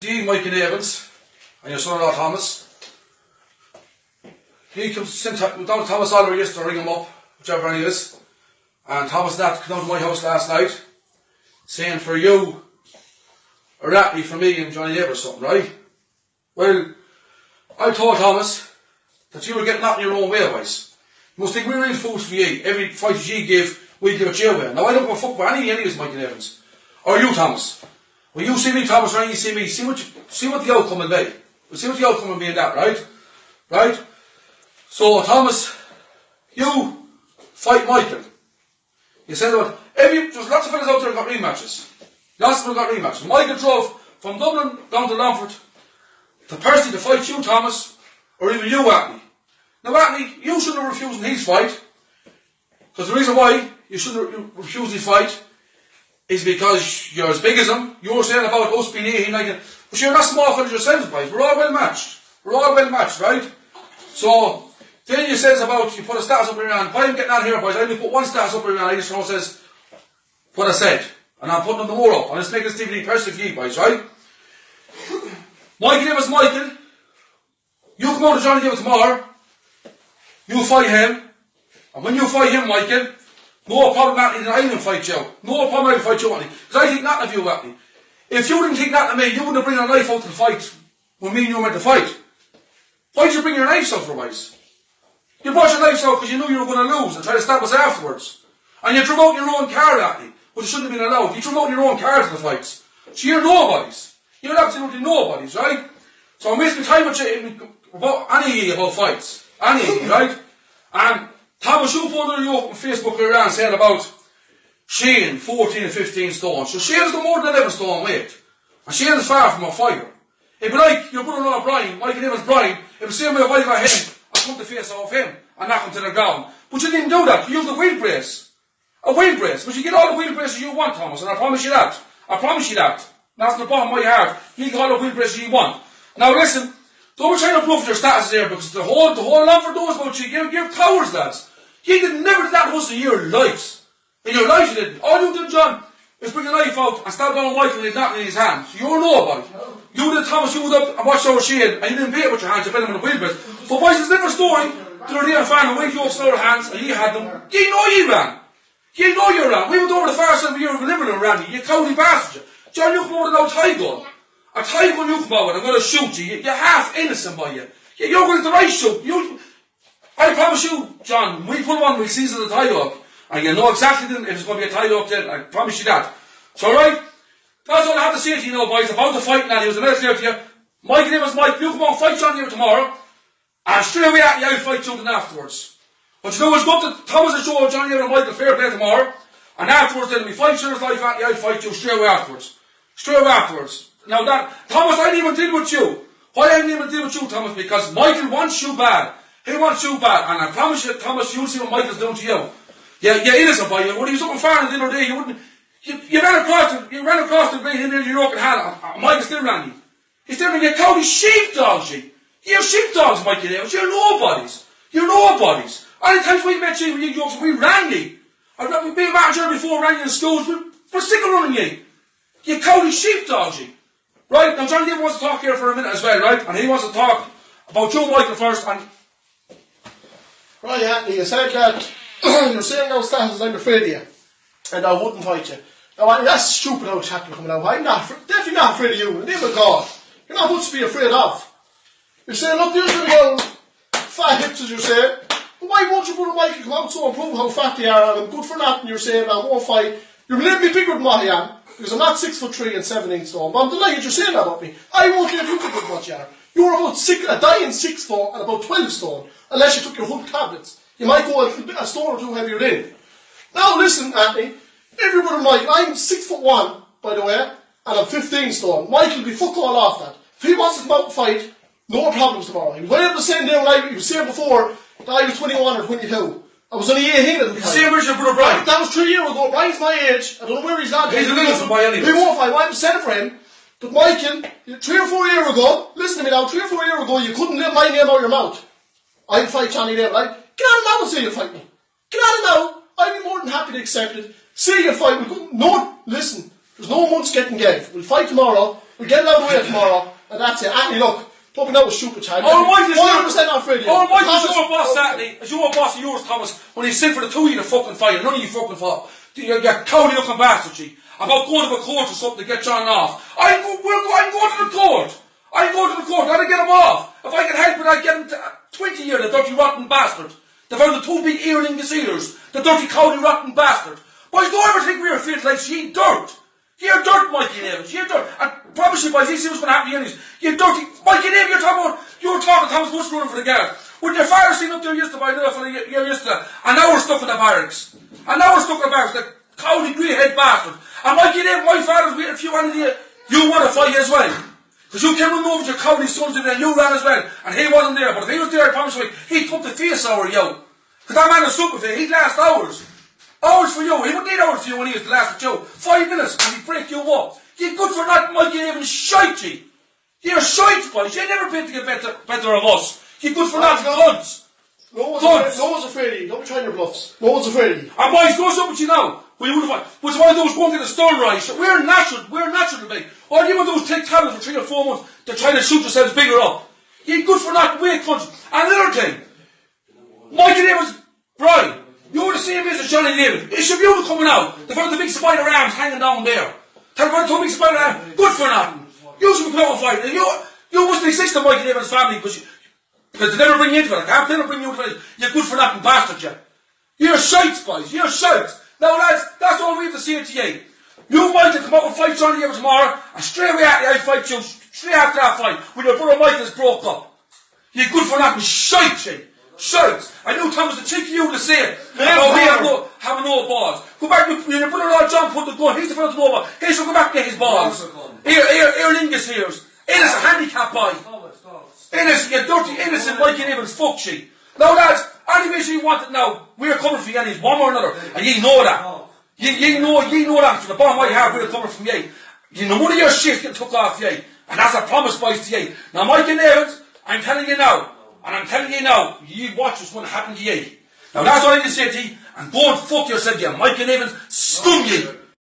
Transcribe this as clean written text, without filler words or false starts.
Mikey Navins and your son-in-law Thomas. He comes down to Thomas Oliver yesterday to ring him up, whichever one he is. And Thomas Nat came down to my house last night, saying for you, or Ratney for me and Johnny Neighbour or something, right? Well, I told Thomas that you were getting that in your own way, boys. You must think we're in fools for you. Every fight you give, we give it your way. Now I don't give a fuck about any of this, Mikey Navins. Or you, Thomas. When you see me, Thomas, or you see me, see what the outcome will be. We'll see what the outcome will be in that, right? Right? So, Thomas, you fight Michael. You said that there's lots of fellas out there who got rematches. Lots of them got rematches. Michael drove from Dublin down to Longford to Percy to fight you, Thomas, or even you, Atney. Now, Atney, you shouldn't have refused his fight. Because the reason why you shouldn't have refused his fight is because you're as big as him. You were saying about us being 18, but you're not small fellas yourselves, boys. We're all well matched. We're all well matched, right? So, then you says about, you put a status up around, why I'm getting on here, boys, I only put one status up around, I just know it says what I said. And I'm putting them more up. I'm just making this DVD personal for you, boys, right? Mikey Davis, Michael, you come out to Johnny Davis tomorrow, you fight him, and when you fight him, Michael, no problem, Atney, I didn't fight you. No problem, I didn't fight you, Atney. Because I think nothing of you, Atney. If you didn't think nothing of me, you wouldn't have bring a knife out to the fight when me and you were meant to fight. Why did you bring your knives out for, boys? You brought your knives out because you knew you were going to lose and try to stop us afterwards. And you drove out your own car, Atney, which shouldn't have been allowed. You drove out your own car to the fights. So you're nobodies. You're absolutely nobodies, right? So I'm wasting time with you about any of you about fights. Any of you, right? And Thomas, you put you up on Facebook around saying about Shane, 14 and 15 stone. So Shane's got more than 11 stone weight. And Shane is far from a fighter. It'd be like your brother-in-law Brian, Mikey Davis Brian, it was the same way if I got him, I cut the face off him and knock him to the ground. But you didn't do that. You used a wheel brace. A wheel brace. But you get all the wheel braces you want, Thomas, and I promise you that. I promise you that. That's from the bottom of my heart. You get all the wheel braces you want. Now listen, don't be trying to bluff your status there because the whole Longford knows about you. You're cowards, lads. You never did that to us in your lives. In your lives you didn't. All you did, John, is bring a knife out and stab down Michael and he's not in his hand. So you're nobody. You did, Thomas, you went up and watched over Shane and you didn't beat it with your hands, you beat him in the wheelbase. But boys, it's a different story. The other day I found a weight yokes in our hands and you had them. You know you ran. You know you ran. We went over the far side of your living room, Randy. You cowardly bastard. John, you come over with an old tie gun. A tie gun you come over and I'm going to shoot you. You're half innocent by you. You're going to the right shoot. I promise you, John, when we put on, we'll season the tie up. And you know exactly then if it's going to be a tie up then. I promise you that. So, right? That's all I have to say to you now, boys, about the fight now. He was a minute clear to you. Mikey Davis, Mike, you come on, fight Johnny here tomorrow. And straight away at you, I'll fight Jordan afterwards. But you know what's good to Thomas and show Johnny here and Michael fair play tomorrow. And afterwards, then we fight Sheriff's life at you, I'll fight you straight away afterwards. Straight away afterwards. Now that, Thomas, I didn't even deal with you. Why I didn't even deal with you, Thomas? Because Michael wants you bad. He wants you bad. And I promise you, Thomas, you'll see what Michael's doing to you. You're innocent by you. When he was up in Farnham the other day, you wouldn't. You ran across the green in there, your York hat. Michael still ran you. He's still ran you. Cowdy sheepdogs, you. You're sheepdogs, Mikey Davis. You're nobodies. You're nobodies. Any times we met you with you jokes, we ran you. We've been manager before, ran you in schools. We're sick of running you. You cowdy sheepdogs, you. Right? Now, Johnny Davis wants to talk here for a minute as well, right? And he wants to talk about Joe Michael first. And right, Anthony, you said that you're saying those status I'm afraid of you. And I wouldn't fight you. Now, that's stupid old chat coming out. I'm definitely not afraid of you. In the name of God. You're not much to be afraid of. You're saying, look, there's the old fat hips, as you say. But why won't your brother Mikey come out so and prove how fat they are? And I'm good for nothing, you're saying, I won't fight. You're a little bit bigger than what I am. Because I'm not 6'3" and 17 stone. But I'm delighted you're saying that about me. I won't let you think what you are. You're about a dying 6 stone and about 12 stone. Unless you took your Hulk tablets. You might go a stone or two heavier in. Now listen, Anthony. Everybody Mike, I'm 6'1", by the way, and I'm 15 stone. Mike will be fuck all off that. If he wants to come out and fight, no problems tomorrow. He was able to send down, he was saying before, that I was 21 or 22. I was only 18 at the time. Same as your brother Brian. That was 3 years ago. Brian's my age. I don't know where he's at. He's an innocent boy anyway. He won't fight. I'm sent for him. But Michael, 3 or 4 years ago, listen to me now, 3 or 4 years ago, you couldn't let my name out of your mouth. I'd fight Johnny Davis, right? Get on now and say you fight me. Get on now. I'd be more than happy to accept it. Say you fight. No, listen. There's no months getting gave. We'll fight tomorrow. We get it out of the way tomorrow, and that's it. Anthony, look, don't be no stupid child. Almighty, 100% not afraid of you. Almighty, as your boss, Saturday, as your boss of yours, Thomas, when he sent for the two of you to fucking fight, none of you fucking fought. You cowardly looking bastard, she. About going to the court or something to get John off. I'm going to the court. I'm going to the court. I'll get him off. If I can help it, I'll get him to 20 years, the dirty rotten bastard. They found the two big earring eaters. The dirty cowardly rotten bastard. Boys, don't ever think we're afraid like she dirt. You're dirt, Mikey Navin. You're dirt. I promise you, boys, you see what's going to happen to you. You're dirty. Mikey Navin, you're talking Thomas Bush running for the guard. When your father seen up there yesterday, by little fella, you're yesterday, and now we're stuck in the barracks. The cowardly grey-head bastard. And Mikey Navin, my father's waiting for you, and you want to fight as well. Because you came running over to your cowardly sons and you ran as well. And he wasn't there. But if he was there, I promise you, he'd put the face over you. Because that man is super fit. He'd last hours. Hours for you. He wouldn't need hours for you when he was to last with you. 5 minutes and he'd break you up. You're good for not Mikey Navin shite, you. You're shite, boys. You never been to get better of us. You're good for not cunts. No one's afraid of you. Don't be trying your bluffs. No one's afraid of you. And boys, goes up with you now. We would have was one of those going to the stone rise. We're natural to be. All you want those take tablets for 3 or 4 months, they're trying to shoot yourselves bigger up. You're good for not weight cunts. And another thing, Mikey Navin's Brian, you're the same age as Johnny Navin. It's your view coming out. They found the big spider arms hanging down there. They found the big spider arms. Good for nothing. You should be out and fighting. You must exist in Mikey Navin's family because they never bring you into it. They can't never bring you into it. You're good for nothing bastard, you. You're shites, boys. You're shites. Now, lads, that's all we have to say to you. You, Michael, come out and fight Johnny Navin tomorrow, and straight away after I fight you, straight after that fight, when your brother Michael's broke up. You're good for nothing. Shite, you. Shite. I knew Thomas the cheek of you to say it. About me having no balls. Go back, when your brother Lord John put the gun, he's the fellow to know about. He should go back and get his balls. Here, Lingus here. Innocent, handicap boy. Innocent, you dirty, innocent Mikey Navin's fuck, she. Now, lads, any reason you want it now, we're coming for you any one or another, and you know that. You know that from the bottom of my heart, we're coming from you. You know, one of your shit getting took off you, and that's a promise, boys, to you. Now, Mikey Navin, I'm telling you now, and I'm telling you now, you watch what's going to happen to you. Now, that's all I can say to you, and go and fuck yourself, you Mikey Navin, scum you.